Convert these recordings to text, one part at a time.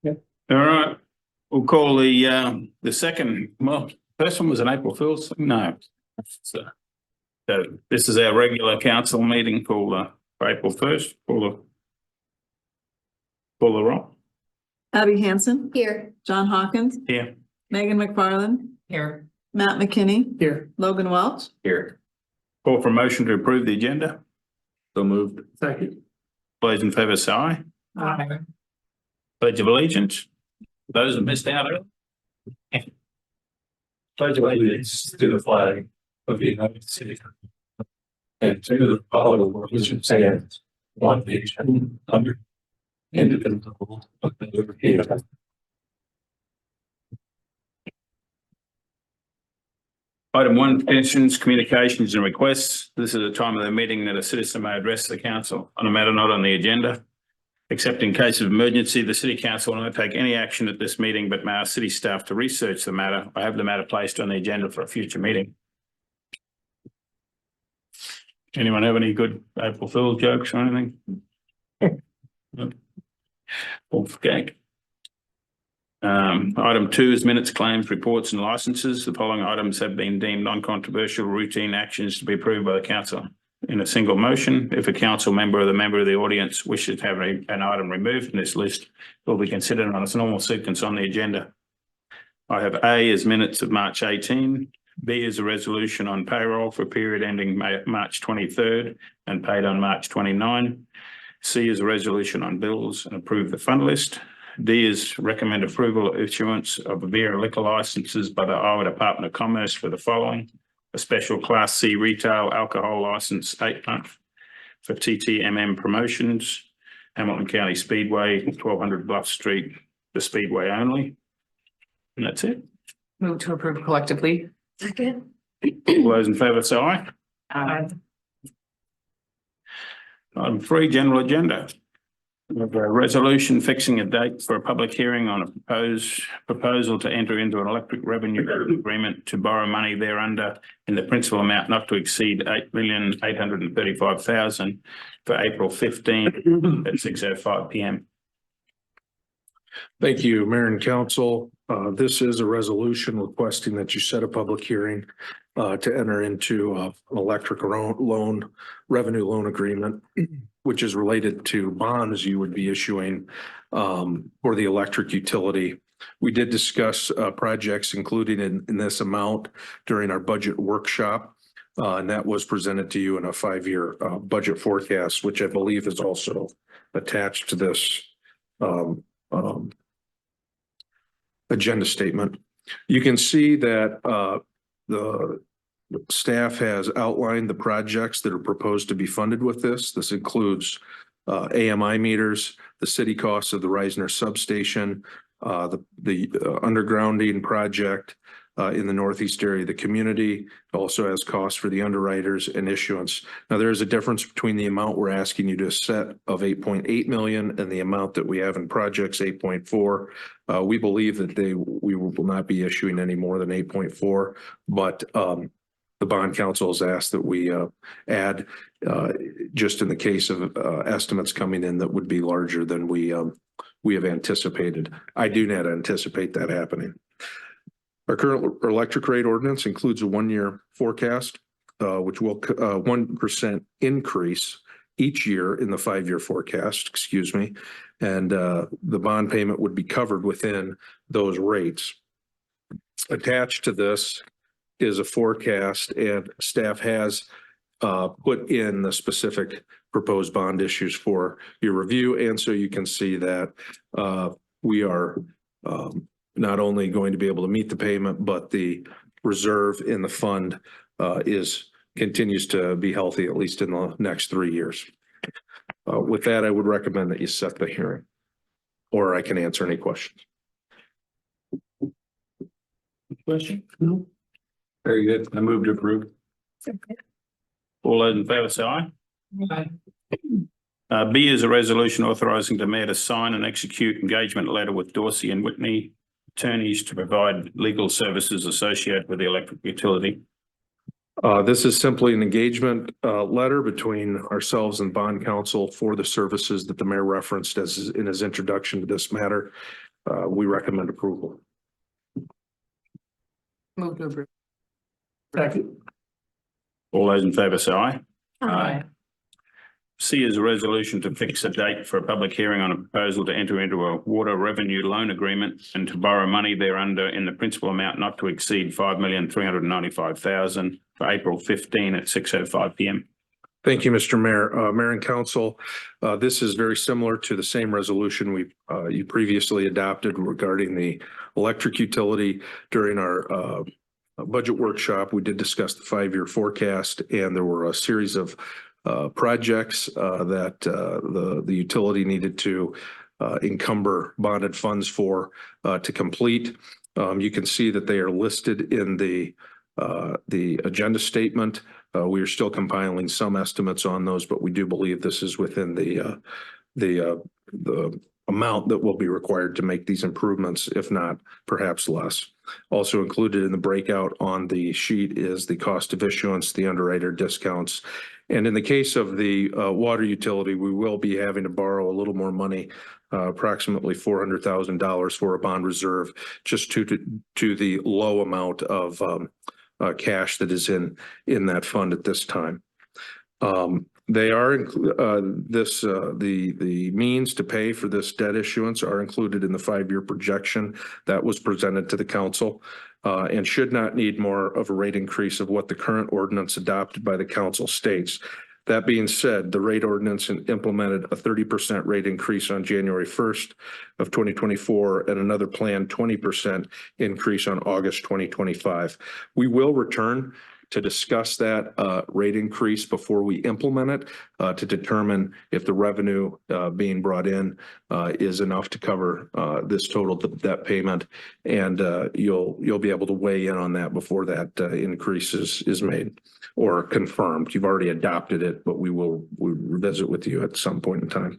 All right, we'll call the second, well, first one was an April Fool's thing. No. So this is our regular council meeting for April 1st, for the roll. Abby Hansen. Here. John Hawkins. Here. Megan McFarland. Here. Matt McKinney. Here. Logan Welch. Here. Call for motion to approve the agenda. So moved. Second. Those in favour say aye. Aye. Pledge of allegiance. Those who missed out. Pledge allegiance to the flag of the United States and to the republic which stands one nation under indivisible with liberty and justice. Item 1, petitions, communications and requests. This is a time of the meeting that a citizen may address the council on a matter not on the agenda. Except in case of emergency, the city council will not take any action at this meeting, but may ask city staff to research the matter or have the matter placed on the agenda for a future meeting. Anyone have any good April Fool's jokes or anything? Okay. Item 2 is minutes, claims, reports and licenses. The following items have been deemed non-controversial routine actions to be approved by the council in a single motion. If a council member or the member of the audience wishes to have an item removed from this list, it will be considered on its normal sequence on the agenda. I have A as minutes of March 18, B is a resolution on payroll for a period ending March 23rd and paid on March 29. C is a resolution on bills and approve the fund list. D is recommend approval of issuance of beer liquor licenses by the Iowa Department of Commerce for the following: a special Class C retail alcohol license 8-month for TTMM Promotions, Hamilton County Speedway, 1200 Bluff Street, the Speedway only. And that's it. Move to approve collectively. Second. All those in favour say aye. Aye. Item 3, general agenda. We have a resolution fixing a date for a public hearing on a proposal to enter into an electric revenue agreement to borrow money thereunder in the principal amount not to exceed $8,835,000 for April 15 at 6:05 p.m. Thank you, Mayor and Council. This is a resolution requesting that you set a public hearing to enter into an electric revenue loan agreement, which is related to bonds you would be issuing for the electric utility. We did discuss projects included in this amount during our budget workshop, and that was presented to you in a 5-year budget forecast, which I believe is also attached to this agenda statement. You can see that the staff has outlined the projects that are proposed to be funded with this. This includes AMI meters, the city costs of the Reisner substation, the undergrounding project in the northeast area of the community. It also has costs for the underwriters and issuance. Now, there is a difference between the amount we're asking you to set of 8.8 million and the amount that we have in projects 8.4. We believe that we will not be issuing any more than 8.4, but the bond council has asked that we add just in the case of estimates coming in that would be larger than we have anticipated. I do not anticipate that happening. Our current electric rate ordinance includes a 1-year forecast, which will 1% increase each year in the 5-year forecast, excuse me, and the bond payment would be covered within those rates. Attached to this is a forecast, and staff has put in the specific proposed bond issues for your review. And so you can see that we are not only going to be able to meet the payment, but the reserve in the fund continues to be healthy, at least in the next 3 years. With that, I would recommend that you set the hearing, or I can answer any questions. Question? No. Very good. I move to approve. All those in favour say aye. Aye. B is a resolution authorising the mayor to sign and execute engagement letter with Dorsey and Whitney attorneys to provide legal services associated with the electric utility. This is simply an engagement letter between ourselves and bond counsel for the services that the mayor referenced in his introduction to this matter. we recommend approval. Move to approve. Second. All those in favour say aye. Aye. C is a resolution to fix a date for a public hearing on a proposal to enter into a water revenue loan agreement and to borrow money thereunder in the principal amount not to exceed $5,395,000 for April 15 at 6:05 PM. Thank you, Mr. Mayor. Mayor and Council, this is very similar to the same resolution you previously adopted regarding the electric utility. During our budget workshop, we did discuss the 5-year forecast, and there were a series of projects that the utility needed to encumber bonded funds for to complete. You can see that they are listed in the agenda statement. We are still compiling some estimates on those, but we do believe this is within the amount that will be required to make these improvements, if not perhaps less. Also included in the breakout on the sheet is the cost of issuance, the underwriter discounts. And in the case of the water utility, we will be having to borrow a little more money, approximately $400,000 for a bond reserve, just to the low amount of cash that is in that fund at this time. They are the means to pay for this debt issuance are included in the 5-year projection that was presented to the council, and should not need more of a rate increase of what the current ordinance adopted by the council states. That being said, the rate ordinance implemented a 30% rate increase on January 1st of 2024 and another planned 20% increase on August 2025. We will return to discuss that rate increase before we implement it to determine if the revenue being brought in is enough to cover this total debt payment, and you'll be able to weigh in on that before that increase is made or confirmed. You've already adopted it, but we'll revisit with you at some point in time.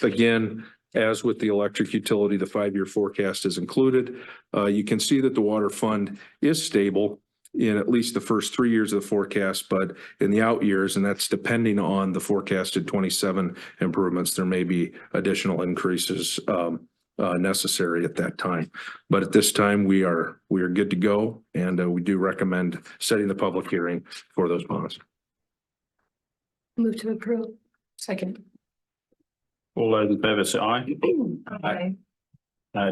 Again, as with the electric utility, the 5-year forecast is included. You can see that the water fund is stable in at least the first 3 years of the forecast, but in the out years, and that's depending on the forecasted 27 improvements, there may be additional increases necessary at that time. But at this time, we are good to go, and we do recommend setting the public hearing for those bonds. Move to approve. Second. All those in favour say aye. Aye.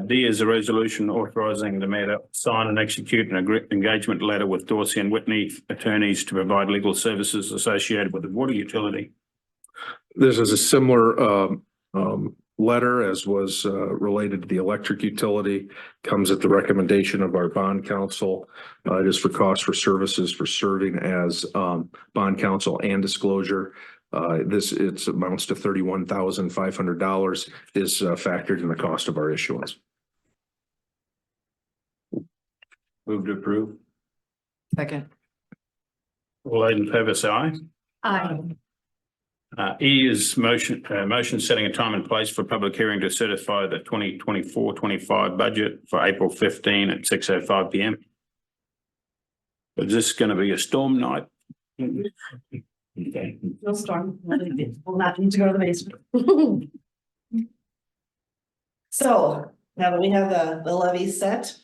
D is a resolution authorising the mayor to sign and execute an engagement letter with Dorsey and Whitney attorneys to provide legal services associated with the water utility. This is a similar letter as was related to the electric utility, comes at the recommendation of our bond counsel. It is for cost for services for serving as bond counsel and disclosure. It amounts to $31,500 is factored in the cost of our issuance. Move to approve. Second. All those in favour say aye. Aye. E is motion setting a time and place for public hearing to certify the 2024-25 budget for April 15 at 6:05 PM. Is this going to be a storm night? Okay. No storm, we'll not need to go to the basement. So now that we have the levy set,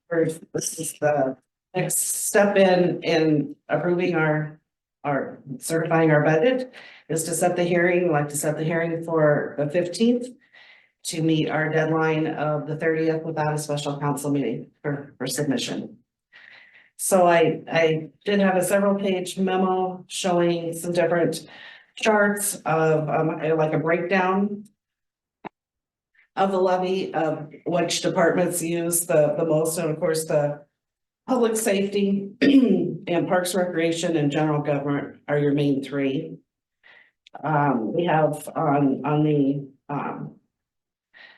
this is the next step in approving our certifying our budget is to set the hearing, for the 15th to meet our deadline of the 30th without a special council meeting for submission. So I did have a several page memo showing some different charts of like a breakdown of the levy of which departments use the most, and of course the public safety and parks, recreation, and general government are your main three. We have on the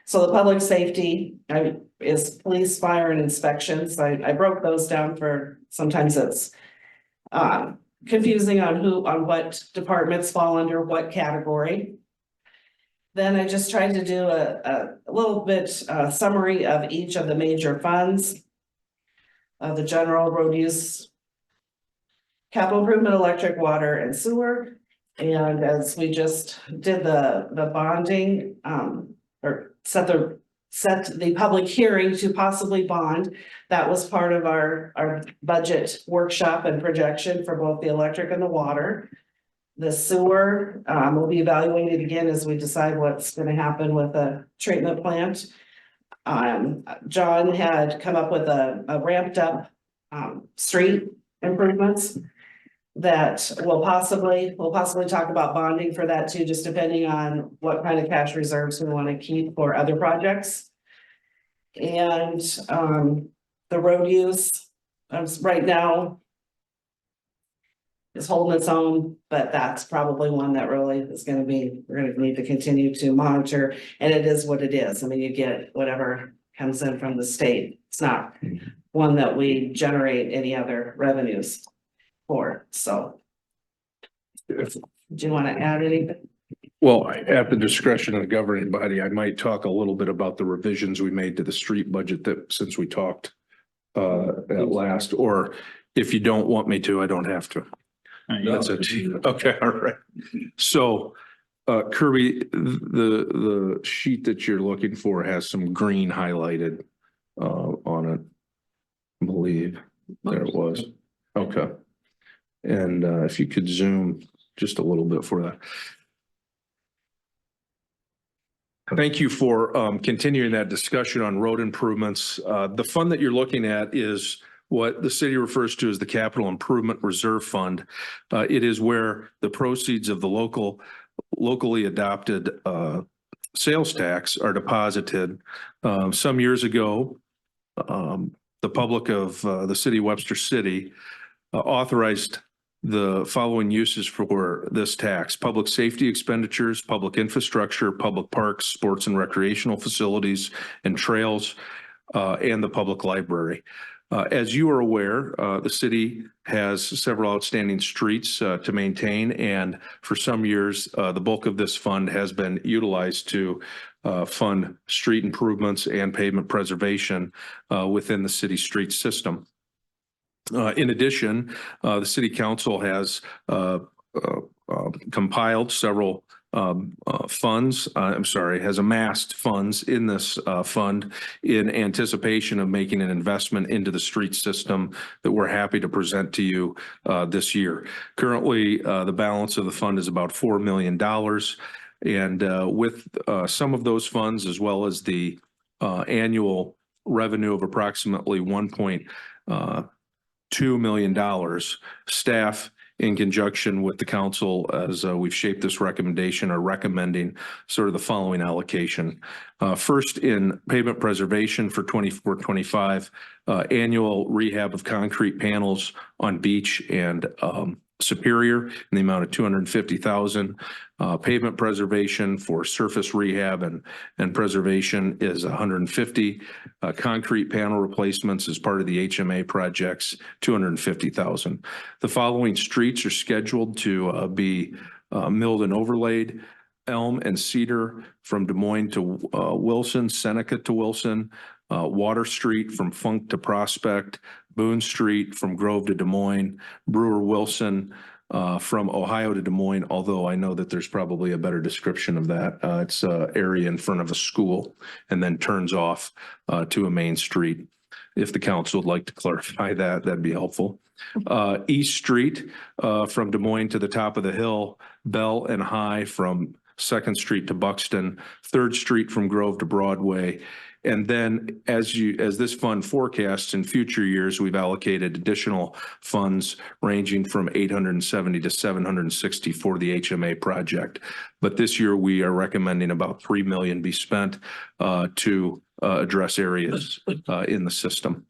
so the public safety is police, fire, and inspections. I broke those down for sometimes it's confusing on what departments fall under what category. Then I just tried to do a little bit summary of each of the major funds. The general road use, capital improvement, electric, water, and sewer. And as we just did the bonding, or set the public hearing to possibly bond. That was part of our budget workshop and projection for both the electric and the water. The sewer, will be evaluated again as we decide what's gonna happen with the treatment plant. John had come up with a ramped up, street improvements that we'll possibly talk about bonding for that too, just depending on what kind of cash reserves we want to keep for other projects. And the road use, right now is holding its own, but that's probably one that really is gonna be, we're gonna need to continue to monitor, and it is what it is. I mean, you get whatever comes in from the state. It's not one that we generate any other revenues for, so. Do you want to add anything? Well, at the discretion of the governing body, I might talk a little bit about the revisions we made to the street budget that since we talked at last, or if you don't want me to, I don't have to. That's it. Okay, all right. So Kirby, the sheet that you're looking for has some green highlighted on it, I believe. There it was. Okay. And if you could zoom just a little bit for that. Thank you for continuing that discussion on road improvements. The fund that you're looking at is what the city refers to as the Capital Improvement Reserve Fund. It is where the proceeds of the locally adopted sales tax are deposited. Some years ago, the public of the city of Webster City authorized the following uses for this tax: public safety expenditures, public infrastructure, public parks, sports and recreational facilities and trails, and the public library. As you are aware, the city has several outstanding streets to maintain, and for some years, the bulk of this fund has been utilized to fund street improvements and pavement preservation within the city street system. In addition, the city council has compiled several has amassed funds in this fund in anticipation of making an investment into the street system that we're happy to present to you this year. Currently, the balance of the fund is about $4 million. And with some of those funds, as well as the annual revenue of approximately $1.2 million, staff in conjunction with the council, as we've shaped this recommendation, are recommending sort of the following allocation. First, in pavement preservation for 24-25, annual rehab of concrete panels on Beach and Superior in the amount of $250,000. Pavement preservation for surface rehab and preservation is $150,000. Concrete panel replacements as part of the HMA projects, $250,000. The following streets are scheduled to be milled and overlaid: Elm and Cedar from Des Moines to Wilson, Seneca to Wilson, Water Street from Funk to Prospect, Boone Street from Grove to Des Moines, Brewer Wilson from Ohio to Des Moines, although I know that there's probably a better description of that. It's an area in front of a school and then turns off to a main street. If the council would like to clarify that, that'd be helpful. East Street from Des Moines to the top of the hill, Bell and High from 2nd Street to Buxton, 3rd Street from Grove to Broadway. And then as this fund forecasts in future years, we've allocated additional funds ranging from 870 to 760 for the HMA project. But this year we are recommending about $3 million be spent to address areas in the system.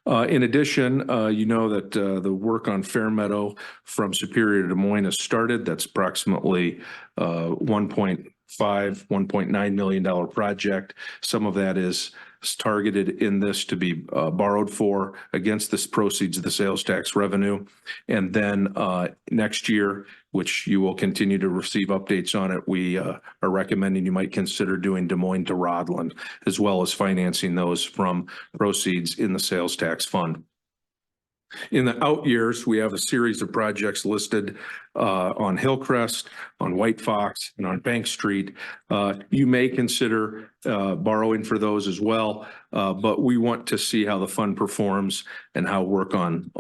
In addition, you know that the work on Fairmeadow from Superior to Des Moines has started. That's approximately $1.9 million project. Some of that is targeted in this to be borrowed for against this proceeds of the sales tax revenue. And then next year, which you will continue to receive updates on it, we are recommending you might consider doing Des Moines to Rodland, as well as financing those from proceeds in the sales tax fund. In the out years, we have a series of projects listed on Hillcrest, on White Fox, and on Bank Street. You may consider borrowing for those as well, but we want to see how the fund performs and how work on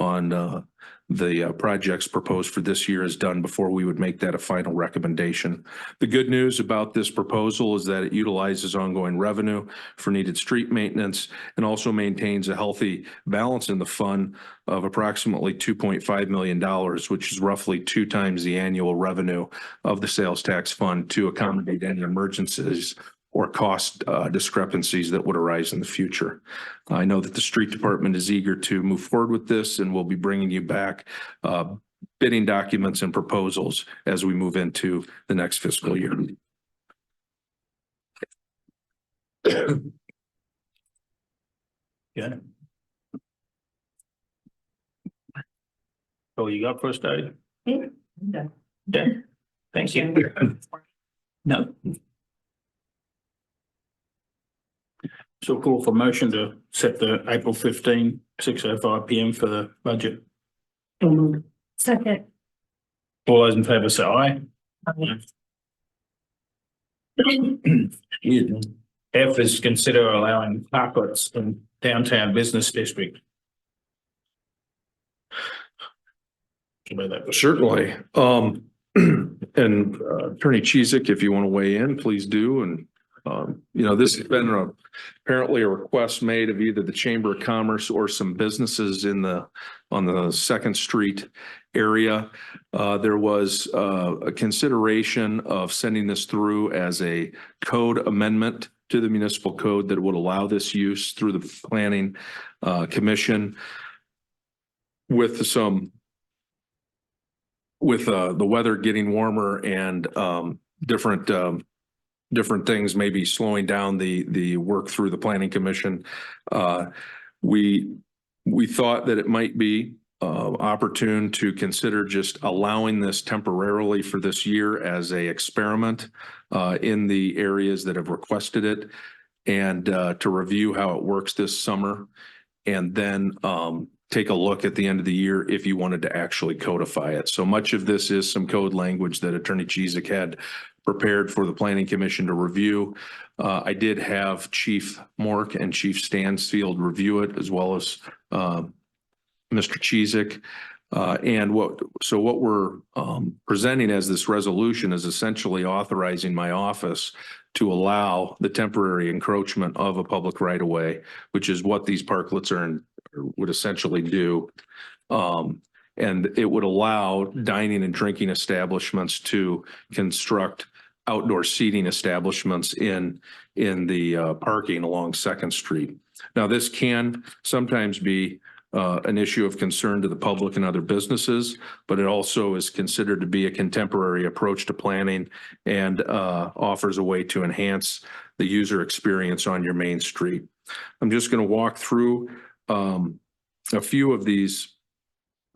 the projects proposed for this year is done before we would make that a final recommendation. The good news about this proposal is that it utilizes ongoing revenue for needed street maintenance and also maintains a healthy balance in the fund of approximately $2.5 million, which is roughly 2 times the annual revenue of the sales tax fund to accommodate any emergencies or cost discrepancies that would arise in the future. I know that the street department is eager to move forward with this, and we'll be bringing you back bidding documents and proposals as we move into the next fiscal year. Yeah. Oh, you got first aid? Yeah. Yeah, thank you. No. So call for motion to set the April 15, 6:05 PM for the budget. Second. All those in favour say aye. Excuse me. F is consider allowing carpets in downtown business district. Certainly. And Attorney Cheezick, if you want to weigh in, please do. And this has been apparently a request made of either the Chamber of Commerce or some businesses on the 2nd Street area. There was a consideration of sending this through as a code amendment to the municipal code that would allow this use through the Planning Commission with the weather getting warmer and different things maybe slowing down the work through the Planning Commission. We thought that it might be opportune to consider just allowing this temporarily for this year as a experiment in the areas that have requested it, and to review how it works this summer, and then take a look at the end of the year if you wanted to actually codify it. So much of this is some code language that Attorney Cheezick had prepared for the Planning Commission to review. I did have Chief Mork and Chief Stansfield review it, as well as Mr. Cheezick. And what we're presenting as this resolution is essentially authorizing my office to allow the temporary encroachment of a public right-of-way, which is what these parklets would essentially do. And it would allow dining and drinking establishments to construct outdoor seating establishments in the parking along 2nd Street. Now, this can sometimes be an issue of concern to the public and other businesses, but it also is considered to be a contemporary approach to planning and offers a way to enhance the user experience on your main street. I'm just going to walk through a few of these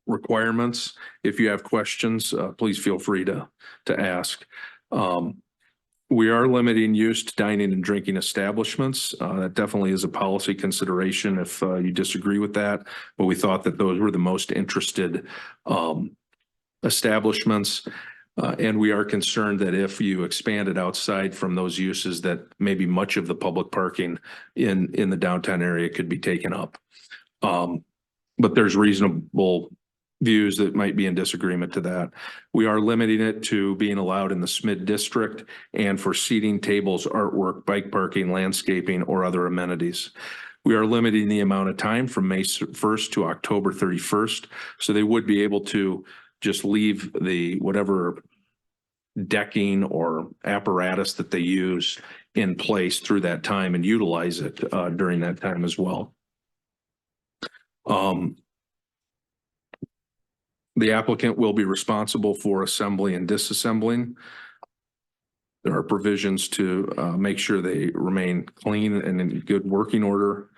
requirements. If you have questions, please feel free to ask. We are limiting use to dining and drinking establishments. That definitely is a policy consideration if you disagree with that, but we thought that those were the most interested establishments. And we are concerned that if you expand it outside from those uses, that maybe much of the public parking in the downtown area could be taken up. But there's reasonable views that might be in disagreement to that. We are limiting it to being allowed in the SMID district and for seating, tables, artwork, bike parking, landscaping, or other amenities. We are limiting the amount of time from May 1st to October 31st. So they would be able to just leave the whatever decking or apparatus that they use in place through that time and utilize it during that time as well. The applicant will be responsible for assembly and disassembling. There are provisions to make sure they remain clean and in good working order.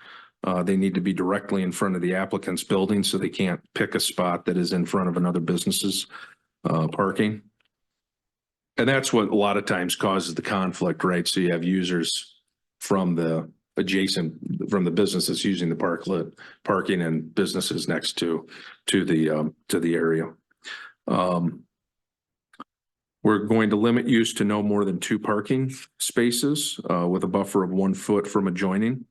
They need to be directly in front of the applicant's building, so they can't pick a spot that is in front of another business's parking. And that's what a lot of times causes the conflict, right? So you have users from the adjacent from the businesses using the parking and businesses next to the area. We're going to limit use to no more than 2 parking spaces with a buffer of 1 foot from adjoining.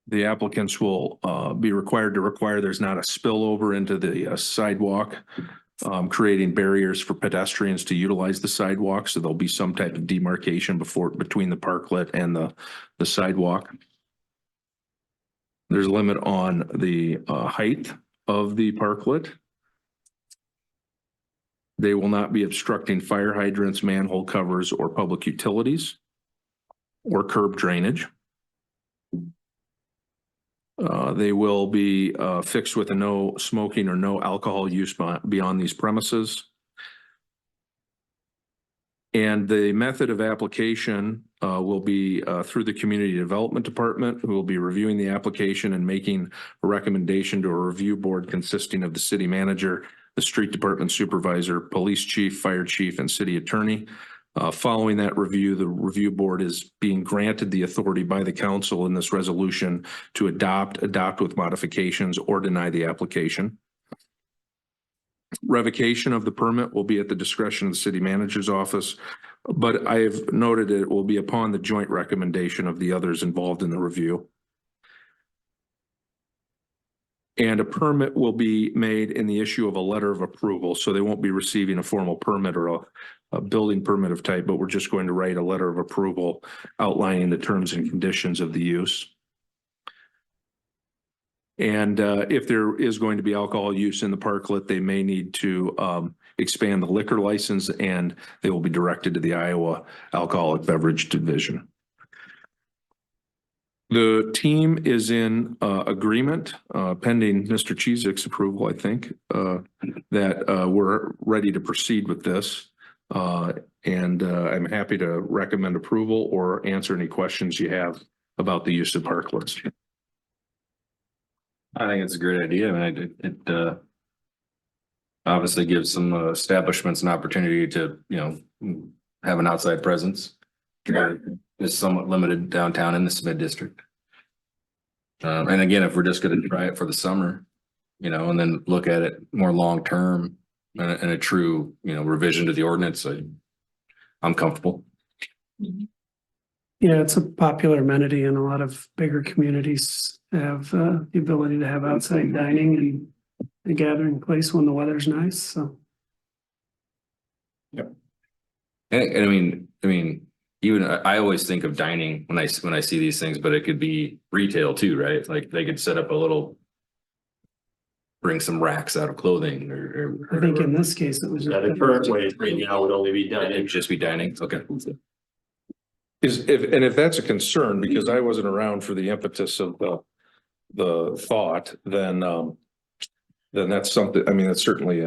The applicants will be required to require there's not a spillover into the sidewalk, creating barriers for pedestrians to utilize the sidewalk. So there'll be some type of demarcation between the parklet and the sidewalk. There's a limit on the height of the parklet. They will not be obstructing fire hydrants, manhole covers, or public utilities or curb drainage. They will be fixed with a no smoking or no alcohol use beyond these premises. And the method of application will be through the Community Development Department, who will be reviewing the application and making a recommendation to a review board consisting of the city manager, the street department supervisor, police chief, fire chief, and city attorney. Following that review, the review board is being granted the authority by the council in this resolution to adopt with modifications, or deny the application. Revocation of the permit will be at the discretion of the city manager's office, but I have noted it will be upon the joint recommendation of the others involved in the review. And a permit will be made in the issue of a letter of approval. So they won't be receiving a formal permit or a building permit of type, but we're just going to write a letter of approval outlining the terms and conditions of the use. And if there is going to be alcohol use in the parklet, they may need to expand the liquor license, and they will be directed to the Iowa Alcoholic Beverage Division. The team is in agreement, pending Mr. Chizik's approval, I think, that we're ready to proceed with this. And I'm happy to recommend approval or answer any questions you have about the use of parklets. I think it's a great idea. I mean, it obviously gives some establishments an opportunity to, have an outside presence. Is somewhat limited downtown in the Smith district. And again, if we're just going to try it for the summer, and then look at it more long-term and a true, revision to the ordinance, I'm comfortable. Yeah, it's a popular amenity, and a lot of bigger communities have the ability to have outside dining and a gathering place when the weather's nice, so. And I mean, even I always think of dining when I see these things, but it could be retail too, right? Like they could set up bring some racks out of clothing or I think in this case, it was. Yeah, the current way right now would only be done. it'd just be dining. Okay. If that's a concern, because I wasn't around for the impetus of the thought, then that's something, I mean, that's certainly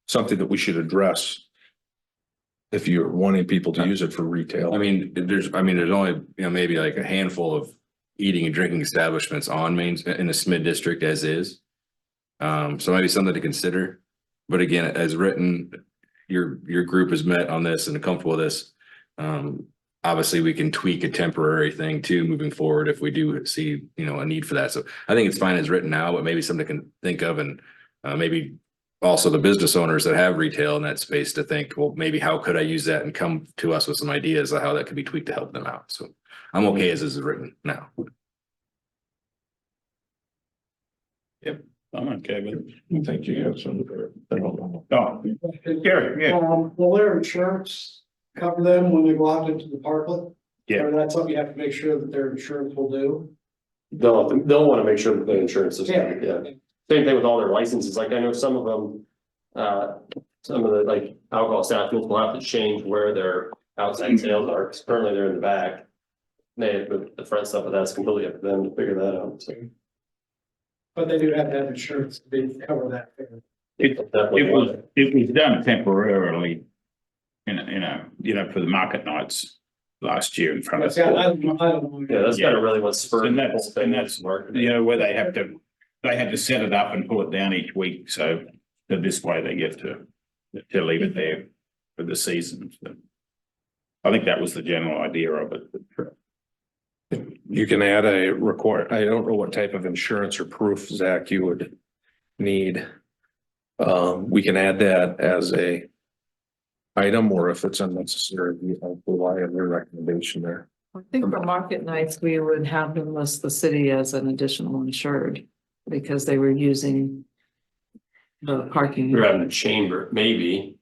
something that we should address. If you're wanting people to use it for retail. I mean, there's only, maybe like a handful of eating and drinking establishments on Main in the Smith district as is. So maybe something to consider, but again, as written, your group has met on this and are comfortable with this. Obviously we can tweak a temporary thing too, moving forward if we do see, a need for that. So I think it's fine as written now, but maybe something to think of, and maybe also the business owners that have retail in that space to think, well, maybe how could I use that, and come to us with some ideas of how that could be tweaked to help them out. So I'm okay as is written now. Yep, I'm okay with it. I think you have some. Oh, Gary, yeah. Will their insurance cover them when they go out into the parklet? Yeah. Or that's something you have to make sure that their insurance will do? They'll want to make sure that the insurance is, Yeah. Same thing with all their licenses. Like I know some of them, some of the like alcohol establishments will have to change where their outside sales are, because currently they're in the back. They have the front stuff, but that's completely up to them to figure that out. So But they do have to have insurance to cover that. It was done temporarily, for the market nights last year in front of. I don't know. yeah, that's kind of really what spurred. And the that's- whole thing and that's, was marketing. where they had to set it up and pull it down each week, so that this way they get to to leave it there for the season. So I think that was the general idea of it. You can add a record, I don't know what type of insurance or proof, Zach, you would need. We can add that as a item, or if it's unnecessary, we will rely on your recommendation there. I think for market nights, we would have them list the city as an additional insured because they were using the parking. You're having a chamber, maybe.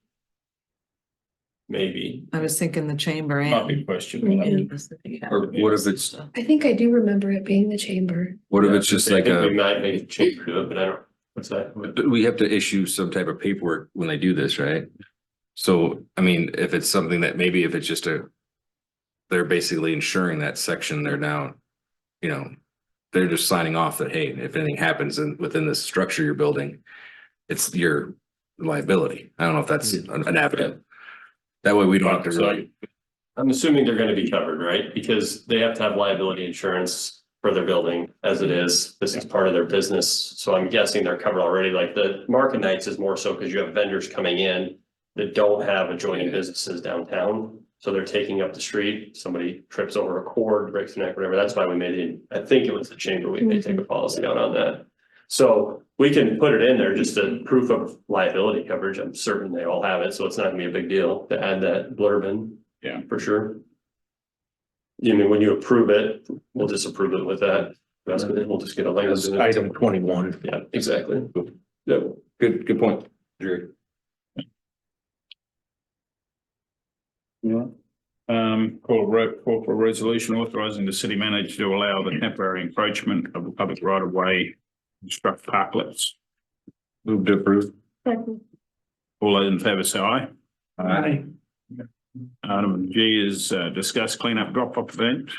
Maybe. I was thinking the chamber Might be and. a question. Or what if it's, I think I do remember it being the chamber. what if it's just I like think we a, might make a chamber do it, but I don't, what's that? but we have to issue some type of paperwork when they do this, right? So, I mean, if it's something that maybe if it's just they're basically insuring that section, they're now, you know, they're just signing off that, hey, if anything happens within this structure you're building, it's your liability. I don't know if that's an avenue. That way we don't have to really. I'm assuming they're gonna be covered, right? Because they have to have liability insurance for their building as it is. This is part of their business. So I'm guessing they're covered already. Like the market nights is more so because you have vendors coming in that don't have adjoining businesses downtown. So they're taking up the street. Somebody trips over a cord, breaks a neck, whatever. That's why we made it. I think it was the chamber. We may take a policy out on that. So we can put it in there, just a proof of liability coverage. I'm certain they all have it, so it's not gonna be a big deal to add that blurb in. Yeah. For sure. You mean, when you approve it, we'll disapprove it with that. We'll just get a language. As item 21. Yeah, exactly. Yeah. Good point, Drew. Yeah. Call for a resolution authorizing the city manager to allow the temporary encroachment of the public right of way. Construct parklets. Move to approve. All those in favour say aye. Aye. Item G is discuss cleanup drop-off event.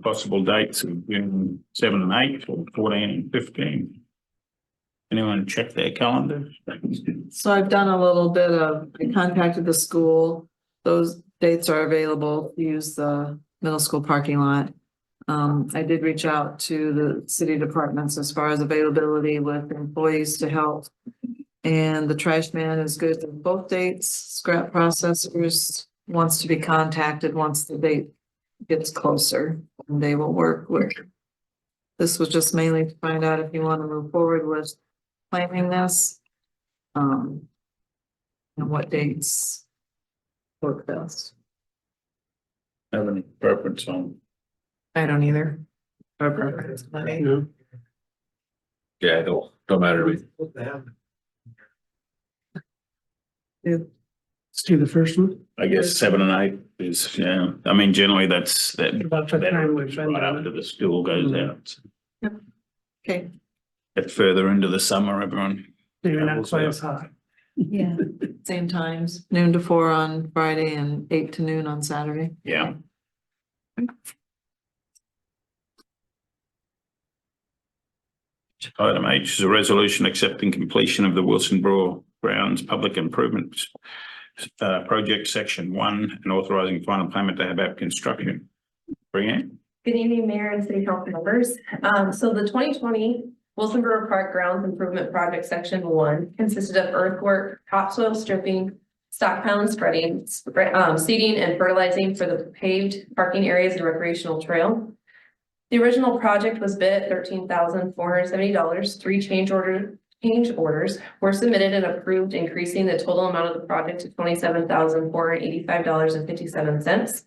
Possible dates of June 7 and 8 or 14 and 15. Anyone check their calendars? So I've done a little bit of, I contacted the school. Those dates are available. Use the middle school parking lot. I did reach out to the city departments as far as availability with employees to help. And the trash man is good with both dates. Scrap processors wants to be contacted once the date gets closer, and they will work with. This was just mainly to find out if you want to move forward with planning this. And what dates work best. Have any preference on? I don't either. Or preference, but No, Yeah, it don't matter to me. let's do the first one. I guess 7 and 8 is, yeah, I mean, generally that's that. About the time we've been Right doing after it. the school goes out. okay, Get further into the summer, everyone. Maybe not quite as hot. Yeah. same times, noon to 4 on Friday and 8 to noon on Saturday. Yeah. Item H is a resolution accepting completion of the Wilson Brewer Grounds Public Improvement Project Section 1 and authorizing final payment to Habab Construction. Brianne? Good evening, Mayor and City Council members. So the 2020 Wilson Brewer Park Grounds Improvement Project Section 1 consisted of earthwork, topsoil stripping, stockpile and spreading, seeding and fertilizing for the paved parking areas and recreational trail. The original project was bid at $13,470. 3 change orders were submitted and approved, increasing the total amount of the project to $27,485.57.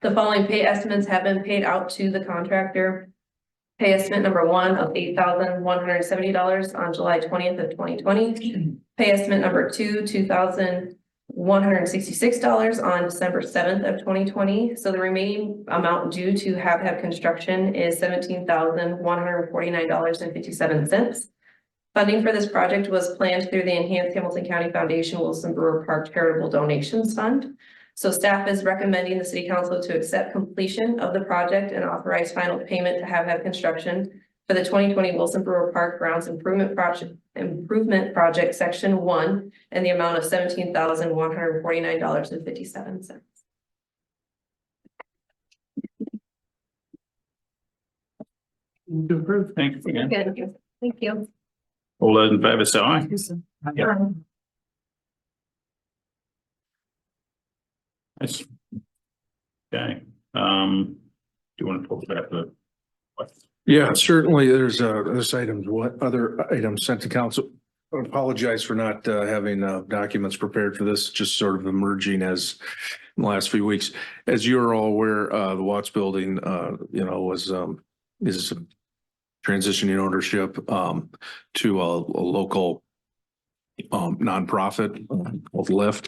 The following pay estimates have been paid out to the contractor. Pay estimate number 1 of $8,170 on July 20th of 2020. Pay estimate number 2, $2,166 on December 7th of 2020. So the remaining amount due to have construction is $17,149.57. Funding for this project was planned through the Enhanced Hamilton County Foundation Wilson Brewer Park Charitable Donations Fund. So staff is recommending the city council to accept completion of the project and authorize final payment to have construction for the 2020 Wilson Brewer Park Grounds Improvement Project Section 1 and the amount of $17,149.57. To approve. Thank you, Brianne. Good, thank you. All those in favour say aye. Yeah. That's. Okay, do you want to talk about the? Yeah, certainly. There's this items. What other items sent to council? I apologize for not having documents prepared for this, just sort of emerging as in the last few weeks. As you're all aware, the Watts building, is transitioning ownership to a local nonprofit called Lyft.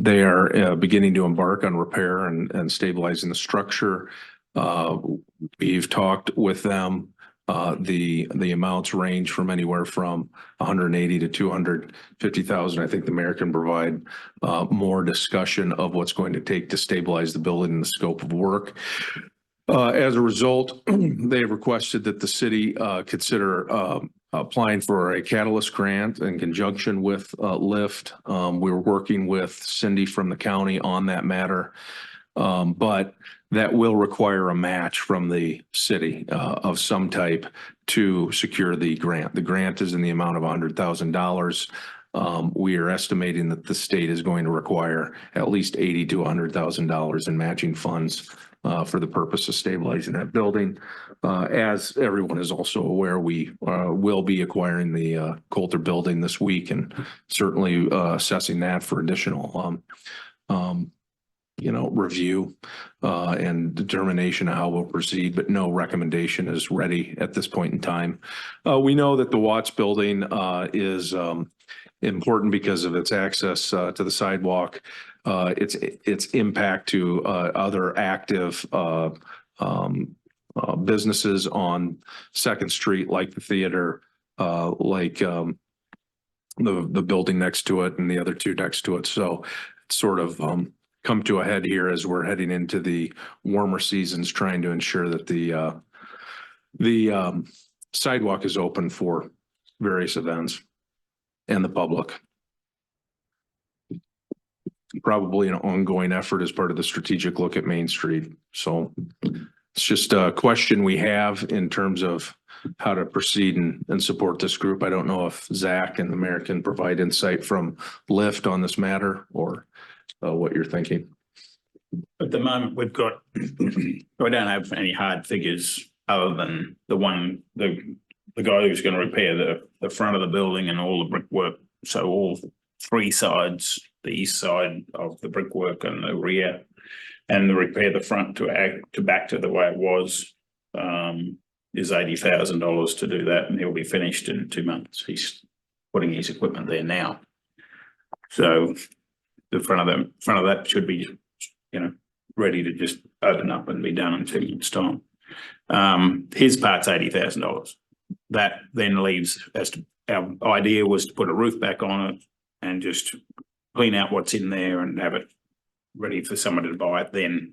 They are beginning to embark on repair and stabilizing the structure. We've talked with them. The amounts range from anywhere from 180 to 250,000. I think the mayor can provide more discussion of what's going to take to stabilize the building and the scope of work. As a result, they have requested that the city consider applying for a catalyst grant in conjunction with Lyft. We're working with Cindy from the county on that matter. But that will require a match from the city of some type to secure the grant. The grant is in the amount of $100,000. We are estimating that the state is going to require at least $80,000 to $100,000 in matching funds for the purpose of stabilizing that building. As everyone is also aware, we will be acquiring the Coulter building this week and certainly assessing that for additional review and determination of how we'll proceed, but no recommendation is ready at this point in time. We know that the Watts building is important because of its access to the sidewalk, its impact to other active businesses on Second Street, like the theater, like the building next to it and the other two next to it. So it's sort of come to a head here as we're heading into the warmer seasons, trying to ensure that the sidewalk is open for various events and the public. Probably an ongoing effort as part of the strategic look at Main Street. So it's just a question we have in terms of how to proceed and support this group. I don't know if Zach and the mayor can provide insight from Lyft on this matter or what you're thinking. At the moment, we don't have any hard figures other than the guy who's going to repair the front of the building and all the brickwork. So all three sides, the east side of the brickwork and the rear, and the repair the front to back to the way it was, is $80,000 to do that, and he'll be finished in 2 months. He's putting his equipment there now. So the front of that should be, ready to just open up and be done in 2 months' time. His part's $80,000. That then leaves, as to our idea was to put a roof back on it and just clean out what's in there and have it ready for somebody to buy it then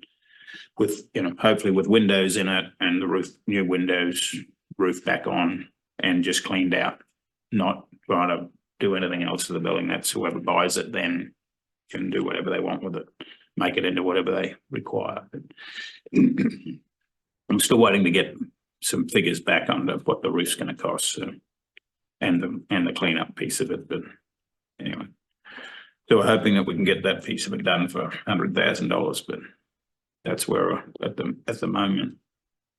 with, hopefully with windows in it and the roof, new windows, roof back on and just cleaned out, not trying to do anything else to the building. That's whoever buys it then can do whatever they want with it, make it into whatever they require. I'm still waiting to get some figures back on what the roof's going to cost, so, and the cleanup piece of it. But anyway, so we're hoping that we can get that piece of it done for $100,000. But that's where we're at the moment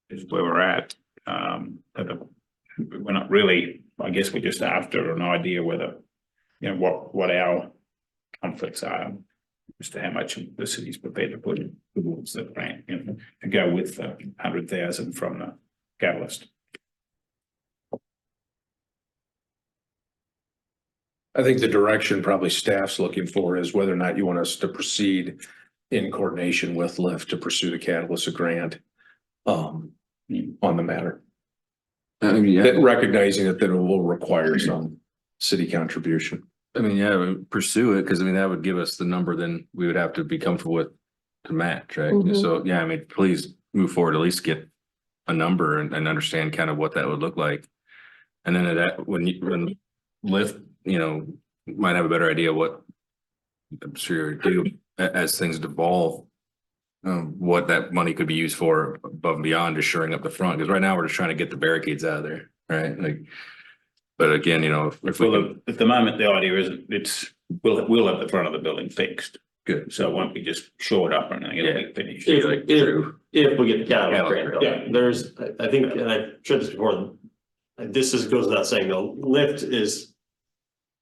is where we're at. We're not really. I guess we're just after an idea whether what our conflicts are as to how much the city's prepared to put in towards the grant, to go with the 100,000 from the catalyst. I think the direction probably staff's looking for is whether or not you want us to proceed in coordination with Lyft to pursue the catalyst grant on the matter. I mean, yeah. Recognizing that it will require some city contribution. I mean, yeah, we pursue it because that would give us the number then we would have to be comfortable with to match, right? So yeah, please move forward, at least get a number and understand kind of what that would look like. And then when Lyft, might have a better idea what I'm sure do as things devolve, what that money could be used for above and beyond just shoring up the front. Because right now we're just trying to get the barricades out of there, right? But again, if at the moment the idea is we'll have the front of the building fixed Good. So it won't be just shored up or anything, it'll be finished. If we get the catalyst grant, though. Yeah. There's, I think, and I've shared this before, goes without saying, the lift is.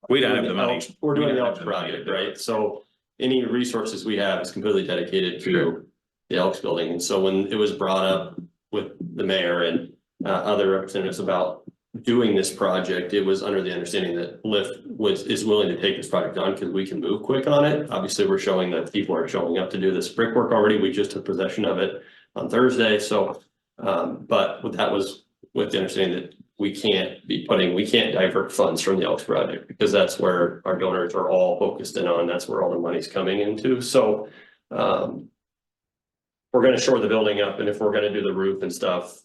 We don't have the money. We're We doing don't the have Elks the money to project, do it. right? So any resources we have is completely dedicated to Sure. the Elks building. And so when it was brought up with the mayor and other representatives about doing this project, it was under the understanding that Lyft is willing to take this project on because we can move quick on it. Obviously, we're showing that people are showing up to do this brickwork already. We just took possession of it on Thursday. So, but that was with the understanding that we can't divert funds from the Elks project because that's where our donors are all focused in on. That's where all the money's coming into. So, we're gonna shore the building up, and if we're gonna do the roof and stuff,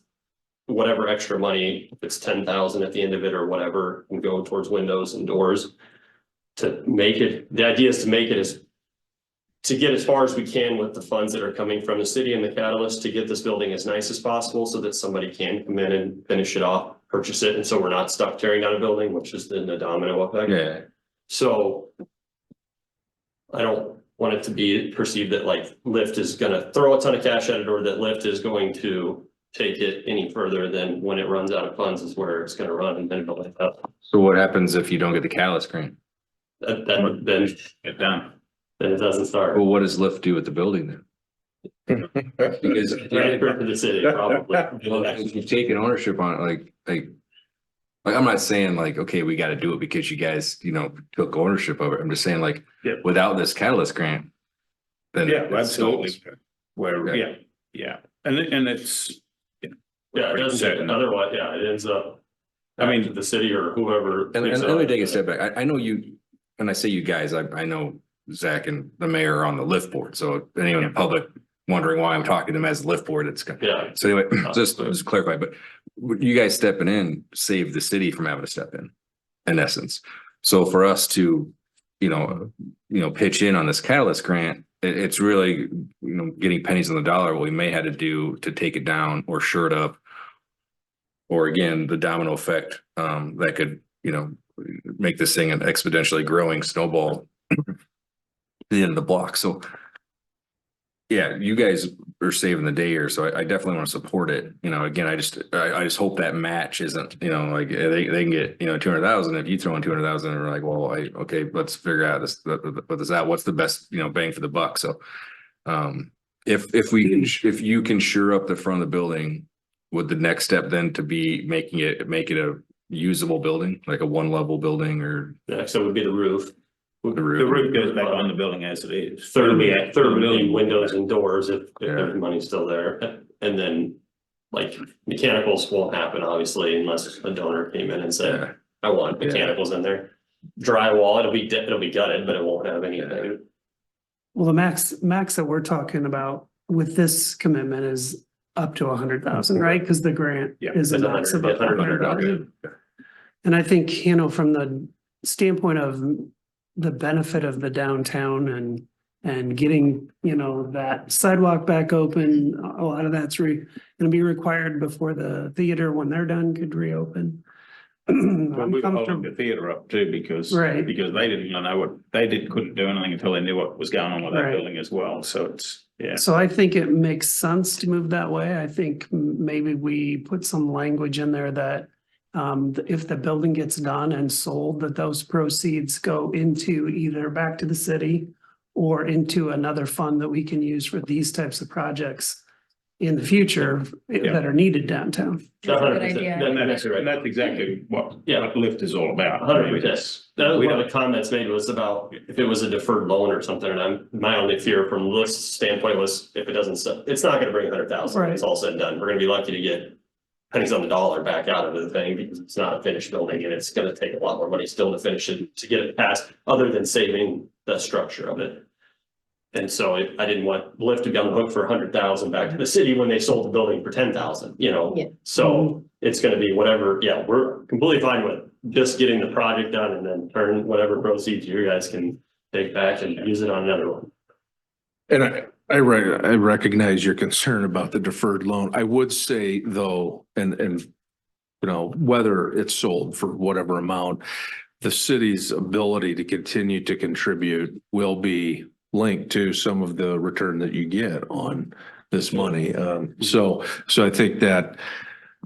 whatever extra money, if it's 10,000 at the end of it or whatever, can go towards windows and doors. To make it, the idea is to make it as, to get as far as we can with the funds that are coming from the city and the catalyst to get this building as nice as possible so that somebody can come in and finish it off, purchase it, and so we're not stuck tearing down a building, which is then the domino effect. Yeah. So I don't want it to be perceived that like Lyft is gonna throw a ton of cash at it or that Lyft is going to take it any further than when it runs out of funds is where it's gonna run and then it'll like that. So what happens if you don't get the catalyst grant? Then Get done. it doesn't start. Well, what does Lyft do with the building then? Because Transfer to the city, probably. well, if you've taken ownership on it, like I'm not saying like, okay, we got to do it because you guys, took ownership of it. I'm just saying like, Yeah. without this catalyst grant, then Yeah, it absolutely. stalls. Where, yeah. And it's. Yeah, it doesn't, otherwise, yeah, it ends up. I mean, to the city or whoever. And picks it let me up. take a step back. I know you, when I say you guys, I know Zach and the mayor are on the Lyft board. So anyone in the public wondering why I'm talking to them as the Lyft board, it's. Yeah. So anyway, just clarify, but you guys stepping in saved the city from having to step in essence. So for us to, pitch in on this catalyst grant, it's really, getting pennies on the dollar, what we may have to do to take it down or shore it up. Or again, the domino effect, that could, make this thing an exponentially growing snowball at the end of the block. So yeah, you guys are saving the day here. So I definitely want to support it. Again, I just hope that match isn't, like they can get, 200,000. If you throw in 200,000 and we're like, well, okay, let's figure out what's the best, bang for the buck. So, if you can shore up the front of the building, would the next step then to be make it a usable building, like a one level building or Next, it would be the roof. The roof goes back on the building as it is. Third Building would be windows and doors if Yeah. the money's still there. And then like mechanicals won't happen, obviously, unless a donor came in and said, Yeah. I want mechanicals in there. Drywall, it'll be gutted, but it won't have anything. Well, the max that we're talking about with this commitment is up to 100,000, right? Because the grant Yeah, is a it's max of 100, 100,000. And I think, from the standpoint of the benefit of the downtown and getting, that sidewalk back open, a lot of that's gonna be required before the theater, when they're done, could reopen. Well, I'm we were holding comfortable. the theatre up too because Right. they didn't know couldn't do anything until they knew what was going on with that Right. building as well. So it's, yeah. So I think it makes sense to move that way. I think maybe we put some language in there that if the building gets done and sold, that those proceeds go into either back to the city or into another fund that we can use for these types of projects in the future that are needed downtown. That's a good idea. That's exactly what Lyft is all about. 100%. That was one of the comments made was about if it was a deferred loan or something, and my only fear from this standpoint was if it doesn't, it's not gonna bring 100,000, Right. it's all said and done, we're gonna be lucky to get pennies on the dollar back out of the thing because it's not a finished building and it's gonna take a lot more money still to finish it, to get it passed, other than saving the structure of it. And so I didn't want Lyft to be on the hook for 100,000 back to the city when they sold the building for 10,000, Yeah. So it's gonna be whatever, we're completely fine with just getting the project done and then turn whatever proceeds you guys can take back and use it on another one. And I recognize your concern about the deferred loan. I would say though, and whether it's sold for whatever amount, the city's ability to continue to contribute will be linked to some of the return that you get on this money. So I think that,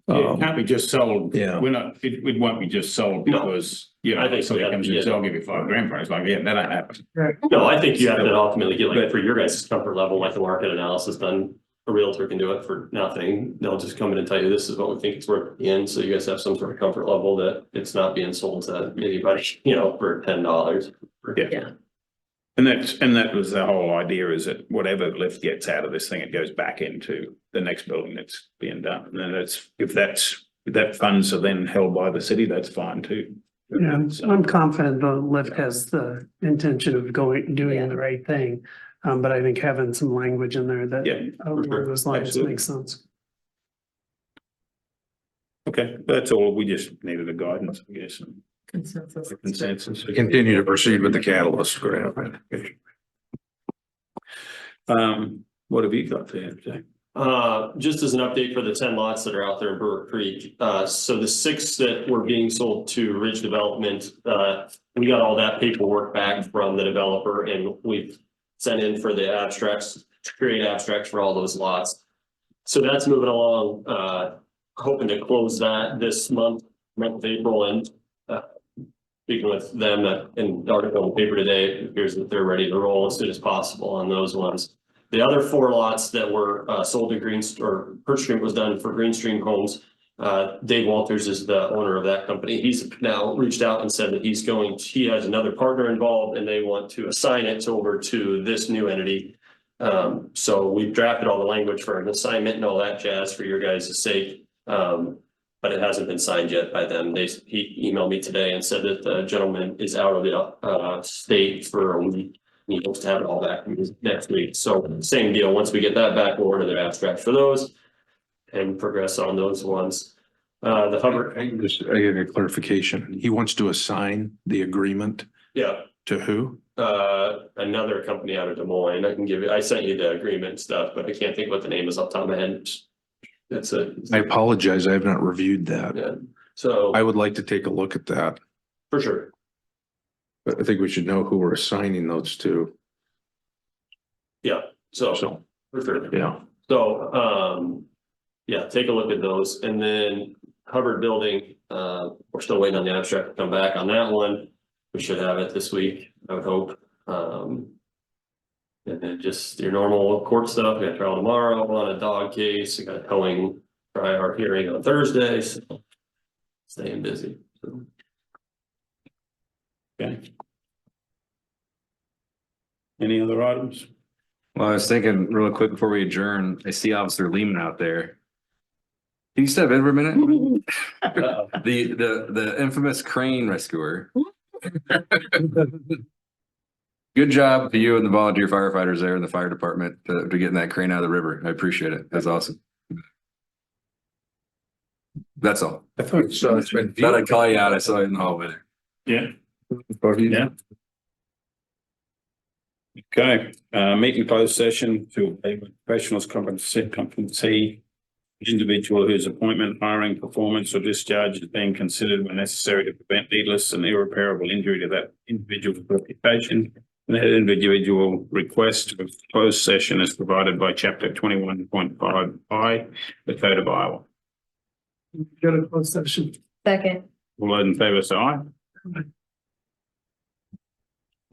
It can't be just sold. Yeah. We're not, it won't be just sold No. because, you know, I think somebody we have comes to and get- says, I'll give you $5,000 for it. It's like, yeah, that ain't happening. No, I think you have to ultimately get like for your guys' comfort level, like the market analysis done. A realtor can do it for nothing. They'll just come in and tell you this is what we think it's worth at the end. So you guys have some sort of comfort level that it's not being sold to anybody, you know, for $10. Yeah. And that was the whole idea, is that whatever lift gets out of this thing, it goes back into the next building that's being done. And then if that funds are then held by the city, that's fine too. Yeah, So- I'm confident the lift has the intention of doing the right thing. But I think having some language in there that Yeah, along those lines absolutely. makes sense. Okay, that's all. We just needed a guidance, I guess, and Consensus. a consensus. continue to proceed with the catalyst grant. What have you got there, Jay? Just as an update for the 10 lots that are out there in Brewer Creek. So the 6 that were being sold to Ridge Development, we got all that paperwork back from the developer and we've sent in for the abstracts, to create abstracts for all those lots. So that's moving along, hoping to close that this month of April, and speaking with them in the article in the paper today, it appears that they're ready to roll as soon as possible on those ones. The other 4 lots that were sold to or purchase was done for Greenstream Homes. Dave Walters is the owner of that company. He's now reached out and said that he has another partner involved and they want to assign it over to this new entity. So we've drafted all the language for an assignment and all that jazz for your guys' sake. But it hasn't been signed yet by them. He emailed me today and said that the gentleman is out of the state for a week. He hopes to have it all back next week. So same deal. Once we get that back, we'll order their abstract for those and progress on those ones. The Hubbard, I get a clarification. He wants to assign the agreement yeah, to who? another company out of Des Moines. I sent you the agreement stuff, but I can't think what the name is off the top of my head. I apologize. I have not reviewed that. Yeah, so I would like to take a look at that. for sure. But I think we should know who we're assigning those to. Yeah, so So, for sure. yeah. So, yeah, take a look at those, and then Hubbard Building, we're still waiting on the abstract to come back on that one. We should have it this week, I would hope. And then just your normal court stuff, we got trial tomorrow on a dog case, we got a towing, try our hearing on Thursday, so staying busy. So. Okay. Any other items? Well, I was thinking real quick before we adjourn, I see Officer Lehman out there. Can you step in for a minute? The infamous crane rescuer. Good job to you and the volunteer firefighters there in the fire department to getting that crane out of the river. I appreciate it. That's awesome. That's all. I thought so. It's been. Thought I'd call you out. I saw you in the hallway there. Yeah. Yeah. Okay, meeting closed session to a professionals competency. Individual whose appointment, hiring, performance or discharge is being considered when necessary to prevent needless and irreparable injury to that individual's reputation. And that individual request of closed session is provided by chapter 21.5I, the Code of Iowa. Go to closed session. Second. All those in favor say aye.